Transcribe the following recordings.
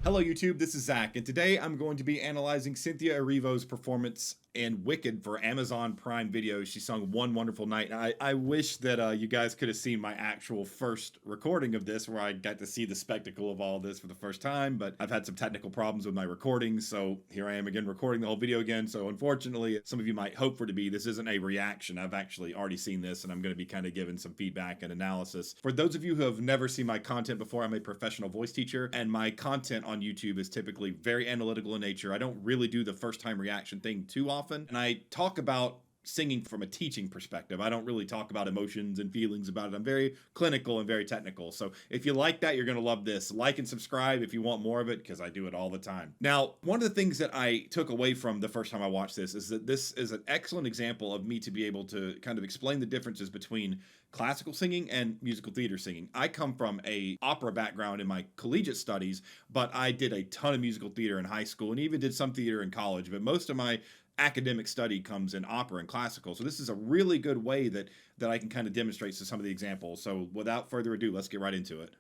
Hello YouTube, this is Zach, and today I'm going to be analyzing Cynthia Erivo's performance in Wicked for Amazon Prime Video. She sung One Wonderful Night. And I wish that you guys could have seen my actual first recording of this, where I got to see the spectacle of all this for the first time, but I've had some technical problems with my recordings, so here I am again recording the whole video again. So unfortunately, some of you might hope for it to be, this isn't a reaction. I've actually already seen this, and I'm going to be kind of giving some feedback and analysis. For those of you who have never seen my content before, I'm a professional voice teacher, and my content on YouTube is typically very analytical in nature. I don't really do the first time reaction thing too often, and I talk about singing from a teaching perspective. I don't really talk about emotions and feelings about it. I'm very clinical and very technical. So if you like that, you're going to love this. Like and subscribe if you want more of it, because I do it all the time. Now, one of the things that I took away from the first time I watched this is that this is an excellent example of me to be able to kind of explain the differences between classical singing and musical theater singing. I come from a opera background in my collegiate studies, but I did a ton of musical theater in high school and even did some theater in college, but most of my academic study comes in opera and classical. So this is a really good way that I can kind of demonstrate some of the examples. So without further ado, let's get right into it.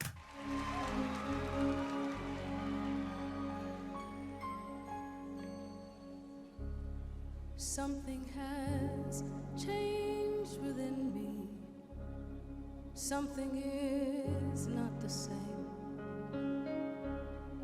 Something has changed within me. Something is not the same.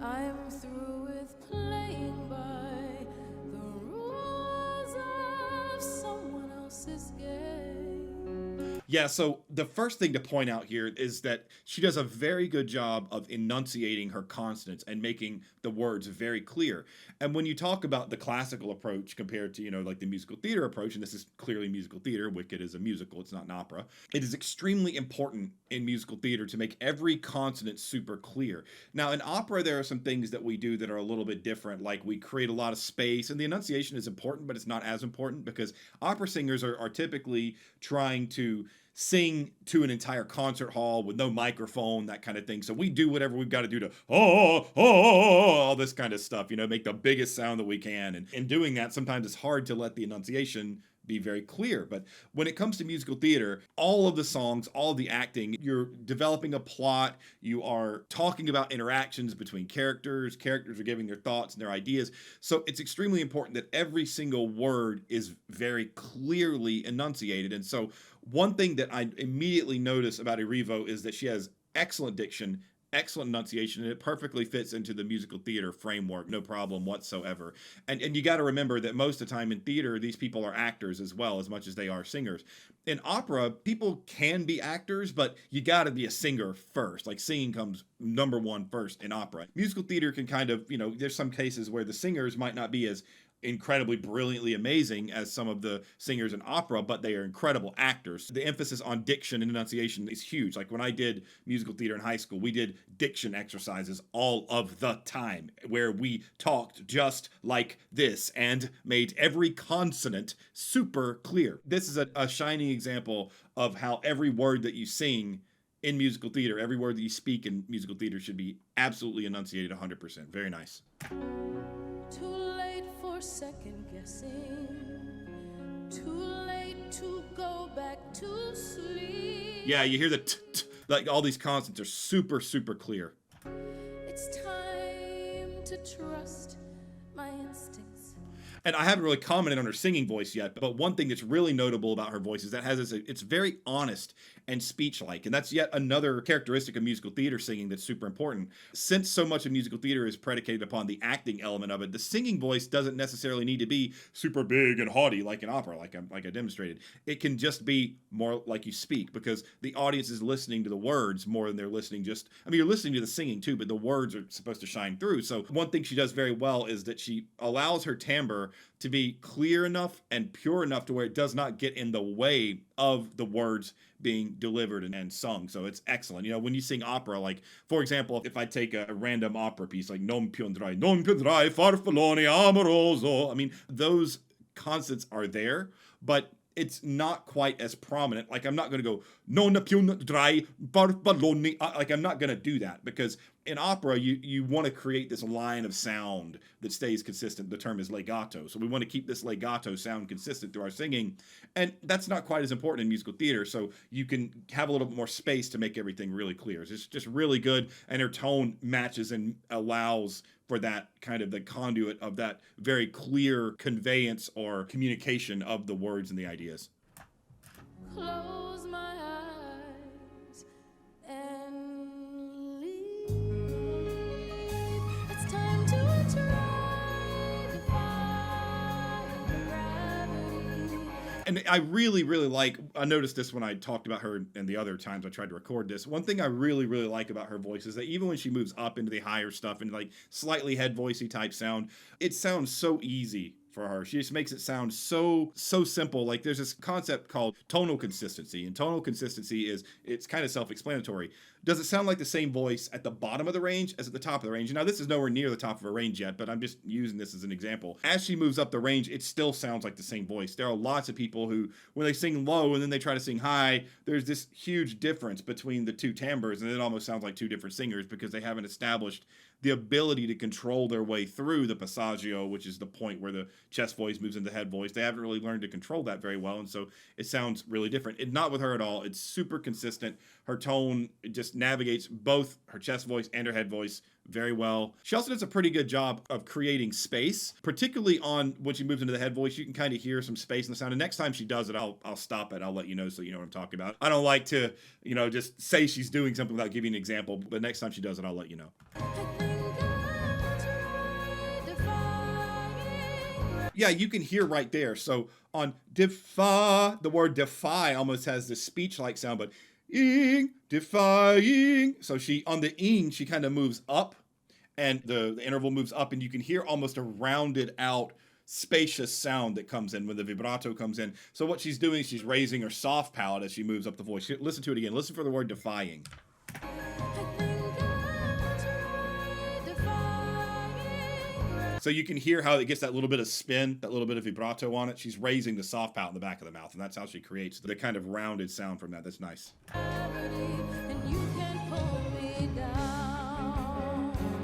I'm through with playing by the rules of someone else's game. Yeah, so the first thing to point out here is that she does a very good job of enunciating her consonants and making the words very clear. And when you talk about the classical approach compared to, like the musical theater approach, and this is clearly musical theater, Wicked is a musical, it's not an opera, it is extremely important in musical theater to make every consonant super clear. Now, in opera, there are some things that we do that are a little bit different, like we create a lot of space, and the enunciation is important, but it's not as important because opera singers are typically trying to sing to an entire concert hall with no microphone, that kind of thing. So we do whatever we've got to do to all this kind of stuff, make the biggest sound that we can. And in doing that, sometimes it's hard to let the enunciation be very clear. But when it comes to musical theater, all of the songs, all of the acting, you're developing a plot, you are talking about interactions between characters are giving their thoughts and their ideas. So it's extremely important that every single word is very clearly enunciated. And so one thing that I immediately notice about Erivo is that she has excellent diction, excellent enunciation, and it perfectly fits into the musical theater framework, no problem whatsoever. And you got to remember that most of the time in theater, these people are actors as well, as much as they are singers. In opera, people can be actors, but you got to be a singer first. Like singing comes number one first in opera. Musical theater can kind of, there's some cases where the singers might not be as incredibly brilliantly amazing as some of the singers in opera, but they are incredible actors. The emphasis on diction and enunciation is huge. Like when I did musical theater in high school, we did diction exercises all of the time where we talked just like this and made every consonant super clear. This is a shining example of how every word that you sing in musical theater, every word that you speak in musical theater should be absolutely enunciated 100%. Very nice. Too late for second guessing. Too late to go back to sleep. Yeah, you hear the like all these consonants are super, super clear. It's time to trust my instincts. And I haven't really commented on her singing voice yet, but one thing that's really notable about her voice is that it's very honest and speech-like, and that's yet another characteristic of musical theater singing that's super important. Since so much of musical theater is predicated upon the acting element of it, the singing voice doesn't necessarily need to be super big and haughty like in opera, like I demonstrated. It can just be more like you speak, because the audience is listening to the words more than they're listening you're listening to the singing too, but the words are supposed to shine through. So one thing she does very well is that she allows her timbre to be clear enough and pure enough to where it does not get in the way of the words being delivered and sung. So it's excellent. When you sing opera, like, for example, if I take a random opera piece like non più andrai farfallone amoroso, I mean, those consonants are there, but it's not quite as prominent. Like, I'm not going to go non più andrai farfallone. Like, I'm not going to do that because in opera, you want to create this line of sound that stays consistent. The term is legato. So we want to keep this legato sound consistent through our singing. And that's not quite as important in musical theater. So you can have a little bit more space to make everything really clear. It's just really good. And her tone matches and allows for that kind of the conduit of that very clear conveyance or communication of the words and the ideas. Close my eyes and leave. It's time to try defying gravity. And I really like, I noticed this when I talked about her and the other times I tried to record this. One thing I really like about her voice is that even when she moves up into the higher stuff and like slightly head voicey type sound, it sounds so easy for her. She just makes it sound so simple. Like there's this concept called tonal consistency, and tonal consistency it's kind of self-explanatory. Does it sound like the same voice at the bottom of the range as at the top of the range? Now this is nowhere near the top of a range yet, but I'm just using this as an example. As she moves up the range, it still sounds like the same voice. There are lots of people who, when they sing low and then they try to sing high, there's this huge difference between the two timbres, and it almost sounds like two different singers because they haven't established the ability to control their way through the passaggio, which is the point where the chest voice moves into head voice. They haven't really learned to control that very well, and so it sounds really different. Not with her at all. It's super consistent. Her tone just navigates both her chest voice and her head voice very well. She also does a pretty good job of creating space, particularly on when she moves into the head voice. You can kind of hear some space in the sound. And next time she does it, I'll stop it. I'll let you know so you know what I'm talking about. I don't like to, just say she's doing something without giving an example, but next time she does it, I'll let you know. Yeah, you can hear right there. So on defy, the word defy almost has this speech-like sound, but ing, defying. So on the ing, she kind of moves up, and the interval moves up, and you can hear almost a rounded out, spacious sound that comes in when the vibrato comes in. So what she's doing is she's raising her soft palate as she moves up the voice. Listen to it again. Listen for the word defying. So you can hear how it gets that little bit of spin, that little bit of vibrato on it. She's raising the soft palate in the back of the mouth, and that's how she creates the kind of rounded sound from that. That's nice.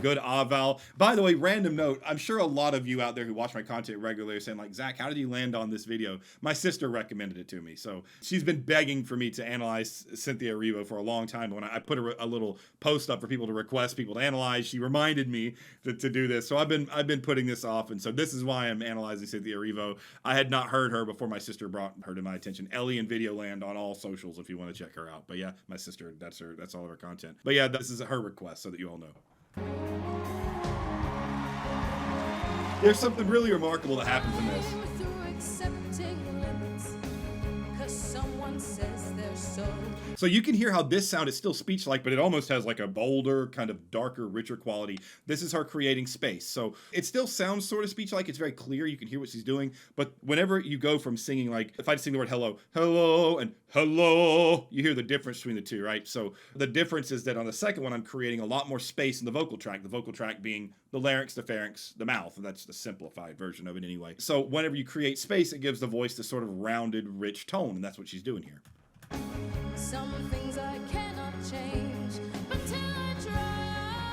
Good vowel. By the way, random note, I'm sure a lot of you out there who watch my content regularly are saying like, Zach, how did you land on this video? My sister recommended it to me. So she's been begging for me to analyze Cynthia Erivo for a long time. When I put a little post up for people to request people to analyze, she reminded me to do this. So I've been putting this off. And so this is why I'm analyzing Cynthia Erivo. I had not heard her before my sister brought her to my attention. Ellie in Videoland on all socials if you want to check her out. But yeah, my sister, that's all of her content. But yeah, this is her request so that you all know. There's something really remarkable that happens in this. So you can hear how this sound is still speech-like, but it almost has like a bolder, kind of darker, richer quality. This is her creating space. So it still sounds sort of speech-like. It's very clear. You can hear what she's doing. But whenever you go from singing, like if I sing the word hello, hello, and hello, you hear the difference between the two, right? So the difference is that on the second one, I'm creating a lot more space in the vocal track being the larynx, the pharynx, the mouth. And that's the simplified version of it anyway. So whenever you create space, it gives the voice this sort of rounded, rich tone. And that's what she's doing here. Some things I cannot change, but till I try,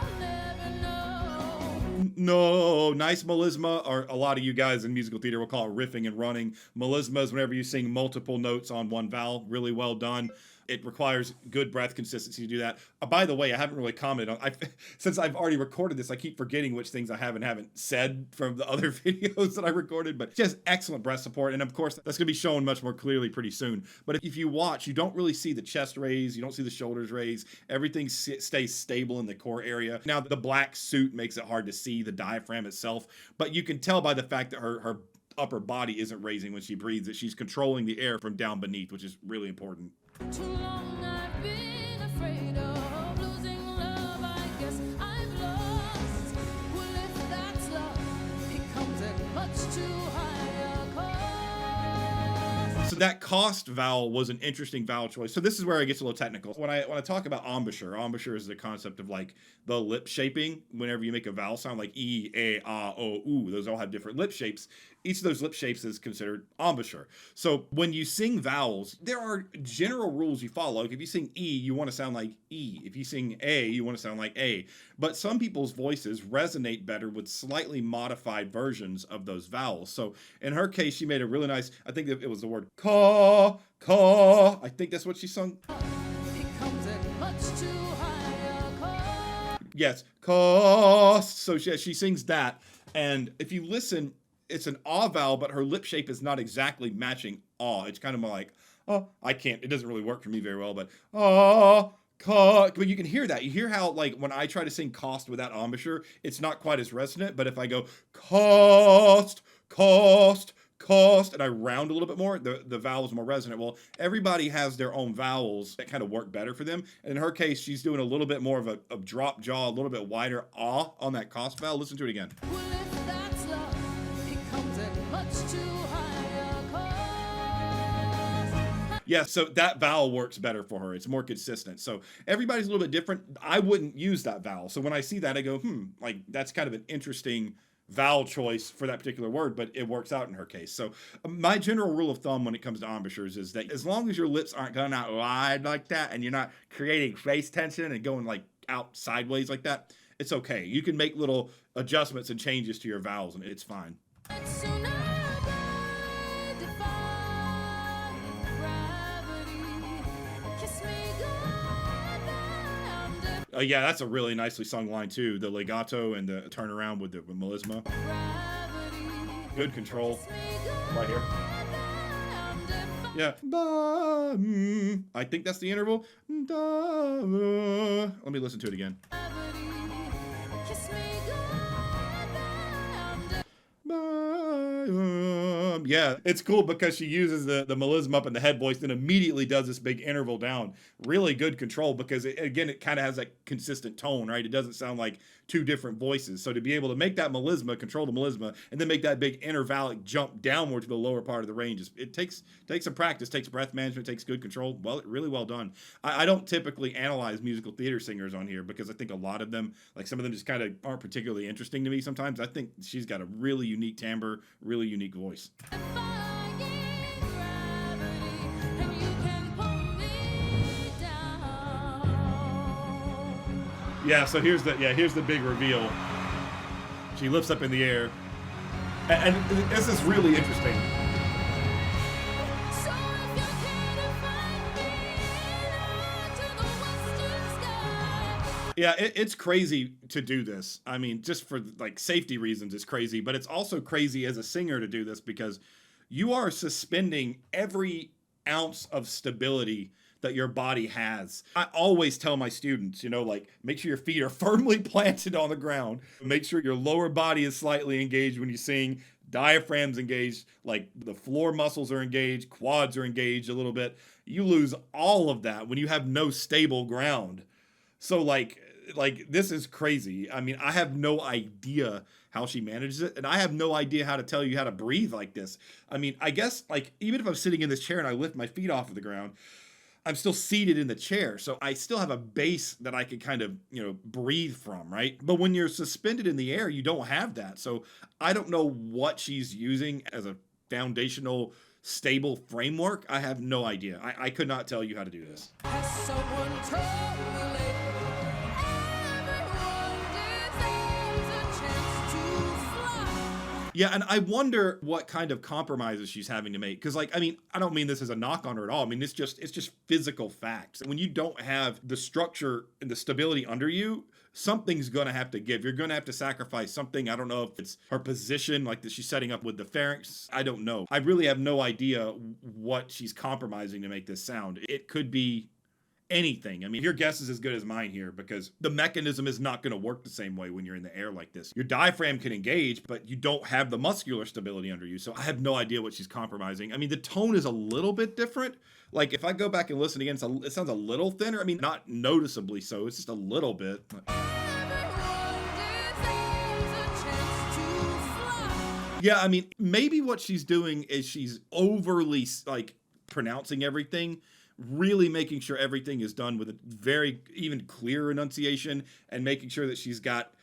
I'll never know. No, nice melisma, or a lot of you guys in musical theater will call it riffing and running. Melisma is whenever you sing multiple notes on one vowel. Really well done. It requires good breath consistency to do that. By the way, I haven't really commented on, since I've already recorded this, I keep forgetting which things I have and haven't said from the other videos that I recorded, but just excellent breath support. And of course, that's going to be shown much more clearly pretty soon. But if you watch, you don't really see the chest raise. You don't see the shoulders raise. Everything stays stable in the core area. Now, the black suit makes it hard to see the diaphragm itself, but you can tell by the fact that her upper body isn't raising when she breathes, that she's controlling the air from down beneath, which is really important. Too long I've been afraid of losing love. I guess I've lost. Well, if that's love, it comes at much too high a cost. So that cost vowel was an interesting vowel choice. So this is where it gets a little technical. When I talk about embouchure is the concept of like the lip shaping. Whenever you make a vowel sound like e, a, o, u, those all have different lip shapes. Each of those lip shapes is considered embouchure. So when you sing vowels, there are general rules you follow. Like if you sing E, you want to sound like E. If you sing A, you want to sound like A. But some people's voices resonate better with slightly modified versions of those vowels. So in her case, she made a really nice, I think it was the word caw, caw. I think that's what she sung. It comes at much too high a cost. Yes, cost. So she sings that. And if you listen, it's an ah vowel, but her lip shape is not exactly matching ah. It's kind of more like, oh, it doesn't really work for me very well, but but you can hear that. You hear how, like, when I try to sing cost without embouchure, it's not quite as resonant, but if I go cost, cost, cost, and I round a little bit more, the vowel is more resonant. Well, everybody has their own vowels that kind of work better for them. And in her case, she's doing a little bit more of a drop jaw, a little bit wider ah on that cost vowel. Listen to it again. Well, if that's love, it comes at much too high a cost. Yeah, so that vowel works better for her. It's more consistent. So everybody's a little bit different. I wouldn't use that vowel. So when I see that, I go, like that's kind of an interesting vowel choice for that particular word, but it works out in her case. So my general rule of thumb when it comes to embouchures is that as long as your lips aren't going out wide like that and you're not creating face tension and going like out sideways like that, it's okay. You can make little adjustments and changes to your vowels and it's fine. Soon I defy gravity. Kiss me goodbye. Yeah, that's a really nicely sung line too. The legato and the turnaround with the melisma. Good control right here. Yeah. I think that's the interval. Let me listen to it again. Yeah, it's cool because she uses the melisma up in the head voice, then immediately does this big interval down. Really good control because it kind of has that consistent tone, right? It doesn't sound like two different voices. So to be able to make that melisma, control the melisma, and then make that big intervallic jump downward to the lower part of the range, it takes some practice, takes breath management, takes good control. Well, really well done. I don't typically analyze musical theater singers on here because I think a lot of them, like some of them just kind of aren't particularly interesting to me sometimes. I think she's got a really unique timbre, really unique voice. Defying gravity, and you can pull me down. Yeah, so here's the big reveal. She lifts up in the air. And this is really interesting. So if you care to find me, to the western sky. Yeah, it's crazy to do this. I mean, just for like safety reasons, it's crazy, but it's also crazy as a singer to do this because you are suspending every ounce of stability that your body has. I always tell my students, like make sure your feet are firmly planted on the ground. Make sure your lower body is slightly engaged when you sing. Diaphragm's engaged, like the floor muscles are engaged, quads are engaged a little bit. You lose all of that when you have no stable ground. So like this is crazy. I mean, I have no idea how she manages it, and I have no idea how to tell you how to breathe like this. I mean, I guess like even if I'm sitting in this chair and I lift my feet off of the ground, I'm still seated in the chair, so I still have a base that I can kind of, breathe from, right? But when you're suspended in the air, you don't have that. So I don't know what she's using as a foundational stable framework. I have no idea. I could not tell you how to do this. Has someone told me lately, everyone deserves a chance to fly. Yeah, and I wonder what kind of compromises she's having to make. Because, I don't mean this as a knock on her at all. I mean, it's just physical facts. When you don't have the structure and the stability under you, something's going to have to give. You're going to have to sacrifice something. I don't know if it's her position, like that she's setting up with the pharynx. I don't know. I really have no idea what she's compromising to make this sound. It could be anything. I mean, your guess is as good as mine here because the mechanism is not going to work the same way when you're in the air like this. Your diaphragm can engage, but you don't have the muscular stability under you. So I have no idea what she's compromising. I mean, the tone is a little bit different. Like if I go back and listen again, it sounds a little thinner. I mean, not noticeably so. It's just a little bit. Yeah, I mean, maybe what she's doing is she's overly pronouncing everything, really making sure everything is done with a very even clear enunciation, and making sure that she's got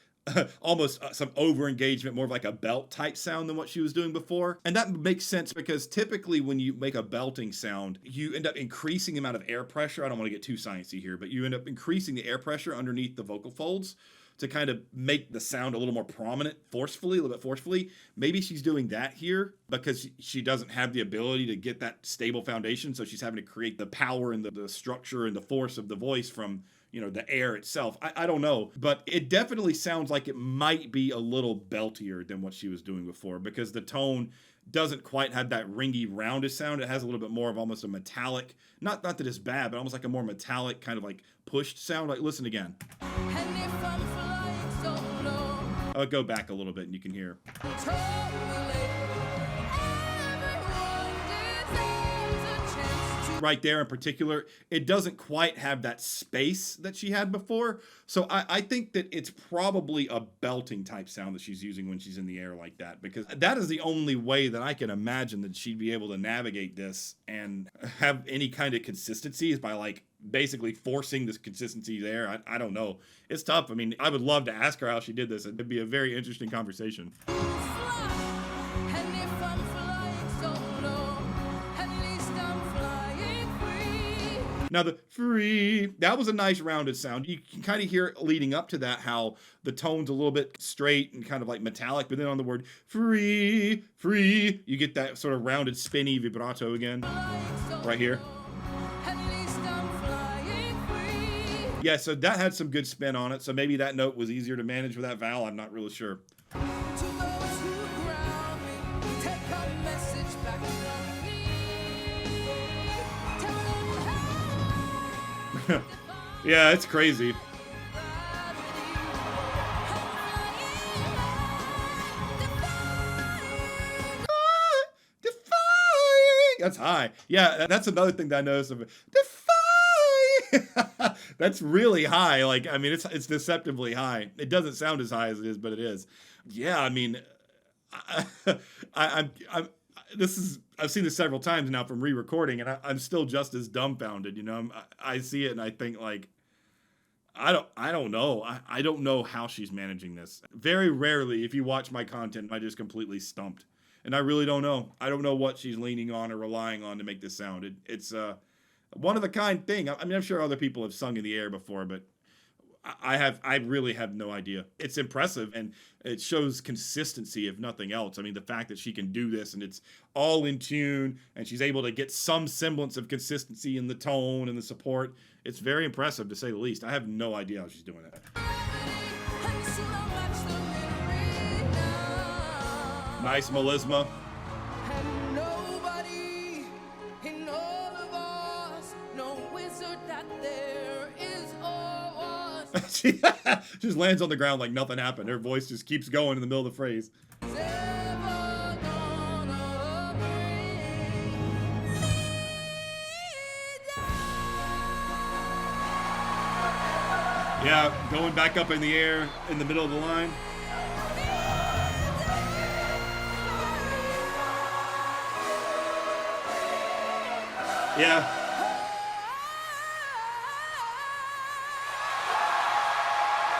almost some over engagement, more of like a belt type sound than what she was doing before. And that makes sense because typically when you make a belting sound, you end up increasing the amount of air pressure. I don't want to get too sciencey here, but you end up increasing the air pressure underneath the vocal folds to kind of make the sound a little more prominent, a little bit forcefully. Maybe she's doing that here because she doesn't have the ability to get that stable foundation. So she's having to create the power and the structure and the force of the voice from, the air itself. I don't know, but it definitely sounds like it might be a little beltier than what she was doing before, because the tone doesn't quite have that ringy, rounded sound. It has a little bit more of almost a metallic, not that it's bad, but almost like a more metallic kind of like pushed sound. Like, listen again. And if I'm flying so low, I'll go back a little bit and you can hear. totally, everyone deserves a chance to. Right there in particular, it doesn't quite have that space that she had before. So I think that it's probably a belting type sound that she's using when she's in the air like that, because that is the only way that I can imagine that she'd be able to navigate this and have any kind of consistency, is by like basically forcing this consistency there. I don't know. It's tough. I mean, I would love to ask her how she did this. It'd be a very interesting conversation. And if I'm flying so low, at least I'm flying free. Now the free, that was a nice rounded sound. You can kind of hear it leading up to that, how the tone's a little bit straight and kind of like metallic, but then on the word free, you get that sort of rounded, spinny vibrato again, right here. At least I'm flying free. Yeah, so that had some good spin on it. So maybe that note was easier to manage with that vowel. I'm not really sure. To those who ground me, take a message back from me. Tell them how Yeah, it's crazy. Defying. That's high. Yeah, that's another thing that I noticed of it. Defying. That's really high. Like, I mean, it's deceptively high. It doesn't sound as high as it is, but it is. Yeah, I mean, I'm I've seen this several times now from re-recording, and I'm still just as dumbfounded. I see it and I think like, I don't know. I don't know how she's managing this. Very rarely, if you watch my content, I just completely stumped. And I really don't know. I don't know what she's leaning on or relying on to make this sound. It's a one of a kind thing. I mean, I'm sure other people have sung in the air before, but I really have no idea. It's impressive, and it shows consistency, if nothing else. I mean, the fact that she can do this and it's all in tune, and she's able to get some semblance of consistency in the tone and the support. It's very impressive, to say the least. I have no idea how she's doing it. and so much the memory now. Nice melisma. And nobody in all of us, no wizard that there is or was, She just lands on the ground like nothing happened. Her voice just keeps going in the middle of the phrase. ever gonna bring me down. Yeah, going back up in the air in the middle of the line. Yeah.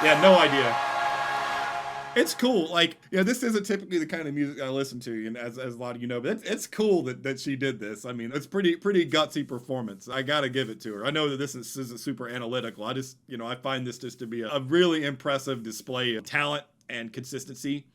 Yeah, no idea. It's cool. Like, this isn't typically the kind of music I listen to, and as a lot of you know, but it's cool that she did this. I mean, it's pretty gutsy performance. I gotta give it to her. I know that this isn't super analytical. I just, I find this just to be a really impressive display of talent and consistency.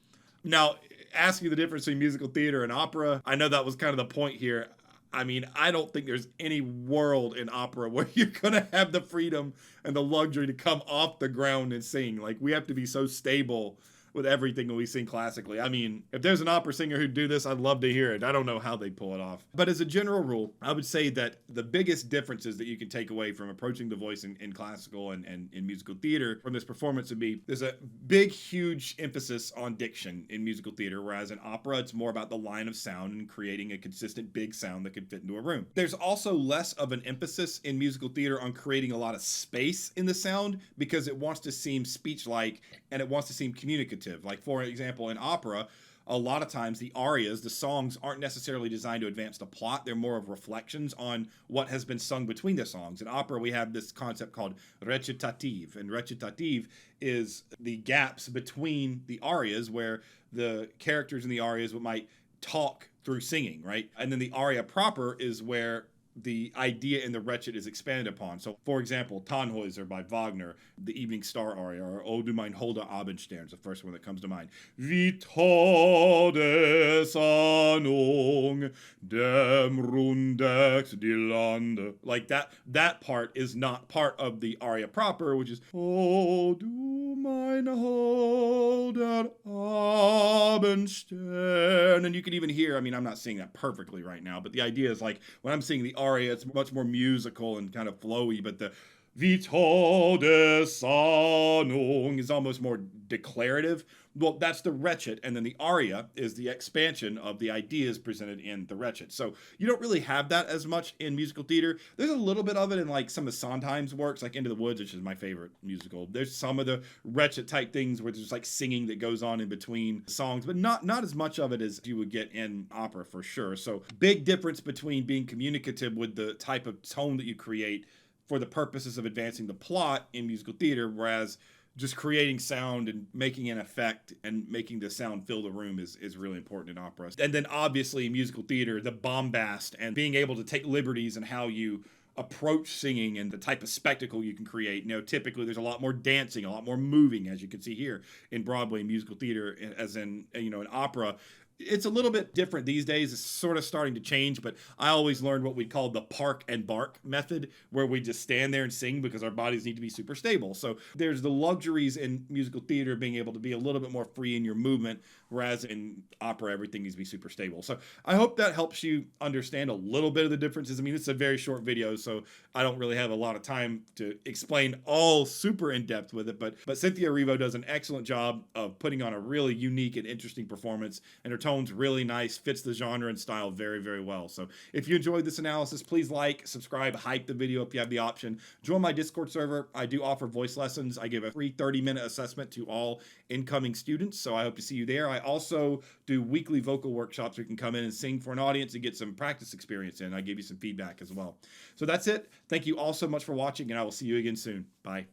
Now, asking the difference between musical theater and opera, I know that was kind of the point here. I mean, I don't think there's any world in opera where you're going to have the freedom and the luxury to come off the ground and sing. Like, we have to be so stable with everything when we sing classically. I mean, if there's an opera singer who'd do this, I'd love to hear it. I don't know how they pull it off. But as a general rule, I would say that the biggest differences that you can take away from approaching the voice in classical and in musical theater from this performance would be, there's a big, huge emphasis on diction in musical theater, whereas in opera, it's more about the line of sound and creating a consistent big sound that could fit into a room. There's also less of an emphasis in musical theater on creating a lot of space in the sound, because it wants to seem speech-like and it wants to seem communicative. Like, for example, in opera, a lot of times the arias, the songs, aren't necessarily designed to advance the plot. They're more of reflections on what has been sung between the songs. In opera, we have this concept called recitative, and recitative is the gaps between the arias where the characters in the arias might talk through singing, right? And then the aria proper is where the idea in the Wretched is expanded upon. So, for example, Tannhäuser by Wagner, the Evening Star aria, or O du mein holder Abendstern is the first one that comes to mind. Wie Todesahnung dem rundet die Lande. Like that part is not part of the aria proper, which is O du mein holder Abendstern. And you can even hear, I mean, I'm not singing that perfectly right now, but the idea is like when I'm singing the aria, it's much more musical and kind of flowy, but the Wie Todesahnung is almost more declarative. Well, that's the Wretched, and then the aria is the expansion of the ideas presented in the Wretched. So you don't really have that as much in musical theater. There's a little bit of it in like some of Sondheim's works, like Into the Woods, which is my favorite musical. There's some of the Wretched type things where there's like singing that goes on in between songs, but not as much of it as you would get in opera for sure. So big difference between being communicative with the type of tone that you create for the purposes of advancing the plot in musical theater, whereas just creating sound and making an effect and making the sound fill the room is really important in opera. And then obviously musical theater, the bombast and being able to take liberties in how you approach singing and the type of spectacle you can create. You know, typically there's a lot more dancing, a lot more moving, as you can see here in Broadway musical theater, as in, you know, in opera. It's a little bit different these days. It's sort of starting to change, but I always learned what we call the park and bark method, where we just stand there and sing because our bodies need to be super stable. So there's the luxuries in musical theater being able to be a little bit more free in your movement, whereas in opera, everything needs to be super stable. So I hope that helps you understand a little bit of the differences. I mean, it's a very short video, so I don't really have a lot of time to explain all super in depth with it, but Cynthia Erivo does an excellent job of putting on a really unique and interesting performance, and her tone's really nice, fits the genre and style very, very well. So if you enjoyed this analysis, please like, subscribe, hype the video if you have the option. Join my Discord server. I do offer voice lessons. I give a free 30-minute assessment to all incoming students, so I hope to see you there. I also do weekly vocal workshops where you can come in and sing for an audience and get some practice experience in. I give you some feedback as well. So that's it. Thank you all so much for watching, and I will see you again soon. Bye.